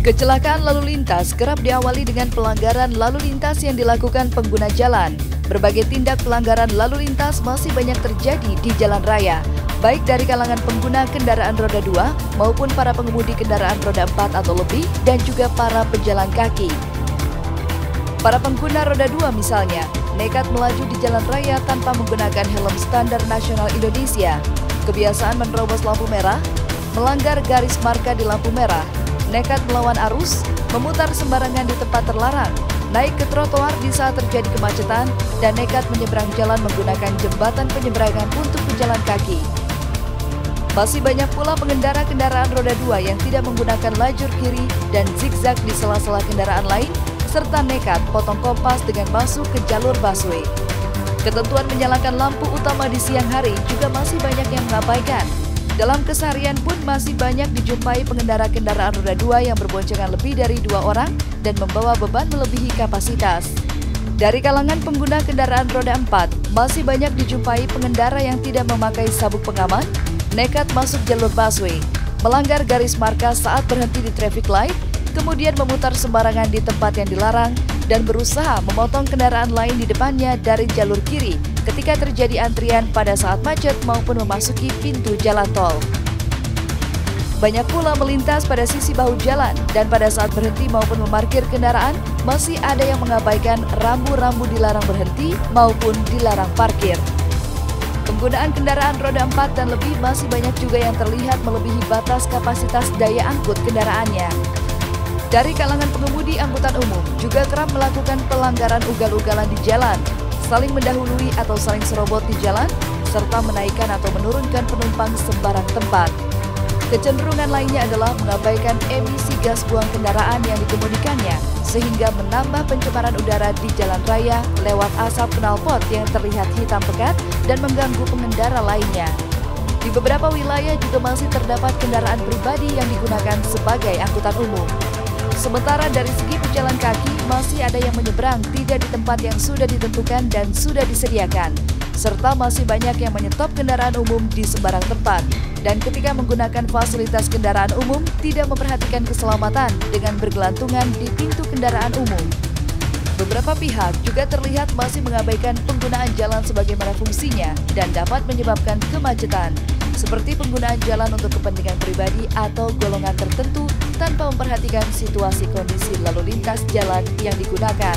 Kecelakaan lalu lintas kerap diawali dengan pelanggaran lalu lintas yang dilakukan pengguna jalan. Berbagai tindak pelanggaran lalu lintas masih banyak terjadi di jalan raya, baik dari kalangan pengguna kendaraan roda 2 maupun para pengemudi kendaraan roda 4 atau lebih dan juga para pejalan kaki. Para pengguna roda 2 misalnya, nekat melaju di jalan raya tanpa menggunakan helm standar nasional Indonesia, kebiasaan menerobos lampu merah, melanggar garis marka di lampu merah, nekat melawan arus, memutar sembarangan di tempat terlarang, naik ke trotoar di saat terjadi kemacetan, dan nekat menyeberang jalan menggunakan jembatan penyeberangan untuk pejalan kaki. Masih banyak pula pengendara kendaraan roda 2 yang tidak menggunakan lajur kiri dan zigzag di sela-sela kendaraan lain, serta nekat potong kompas dengan masuk ke jalur busway. Ketentuan menyalakan lampu utama di siang hari juga masih banyak yang mengabaikan. Dalam keseharian pun masih banyak dijumpai pengendara kendaraan roda 2 yang berboncengan lebih dari 2 orang dan membawa beban melebihi kapasitas. Dari kalangan pengguna kendaraan roda 4, masih banyak dijumpai pengendara yang tidak memakai sabuk pengaman, nekat masuk jalur busway, melanggar garis marka saat berhenti di traffic light, kemudian memutar sembarangan di tempat yang dilarang, dan berusaha memotong kendaraan lain di depannya dari jalur kiri ketika terjadi antrian pada saat macet maupun memasuki pintu jalan tol. Banyak pula melintas pada sisi bahu jalan dan pada saat berhenti maupun memarkir kendaraan, masih ada yang mengabaikan rambu-rambu dilarang berhenti maupun dilarang parkir. Penggunaan kendaraan roda 4 dan lebih masih banyak juga yang terlihat melebihi batas kapasitas daya angkut kendaraannya. Dari kalangan pengemudi angkutan umum juga kerap melakukan pelanggaran ugal-ugalan di jalan, saling mendahului atau saling serobot di jalan, serta menaikkan atau menurunkan penumpang sembarang tempat. Kecenderungan lainnya adalah mengabaikan emisi gas buang kendaraan yang dikemudikannya, sehingga menambah pencemaran udara di jalan raya lewat asap knalpot yang terlihat hitam pekat dan mengganggu pengendara lainnya. Di beberapa wilayah juga masih terdapat kendaraan pribadi yang digunakan sebagai angkutan umum. Sementara dari segi pejalan kaki, masih ada yang menyeberang tidak di tempat yang sudah ditentukan dan sudah disediakan, serta masih banyak yang menyetop kendaraan umum di sembarang tempat, dan ketika menggunakan fasilitas kendaraan umum, tidak memperhatikan keselamatan dengan bergelantungan di pintu kendaraan umum. Beberapa pihak juga terlihat masih mengabaikan penggunaan jalan sebagaimana fungsinya dan dapat menyebabkan kemacetan, seperti penggunaan jalan untuk kepentingan pribadi atau golongan tertentu tanpa memperhatikan situasi kondisi lalu lintas jalan yang digunakan.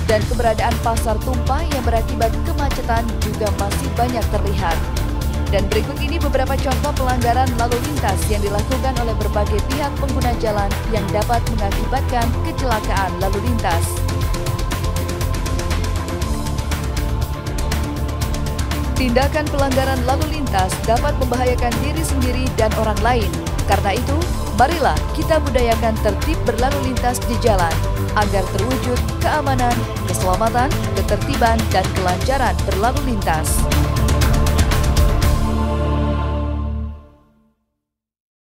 Dan keberadaan pasar tumpah yang berakibat kemacetan juga masih banyak terlihat. Dan berikut ini beberapa contoh pelanggaran lalu lintas yang dilakukan oleh berbagai pihak pengguna jalan yang dapat mengakibatkan kecelakaan lalu lintas. Tindakan pelanggaran lalu lintas dapat membahayakan diri sendiri dan orang lain. Karena itu, marilah kita budayakan tertib berlalu lintas di jalan agar terwujud keamanan, keselamatan, ketertiban, dan kelancaran berlalu lintas.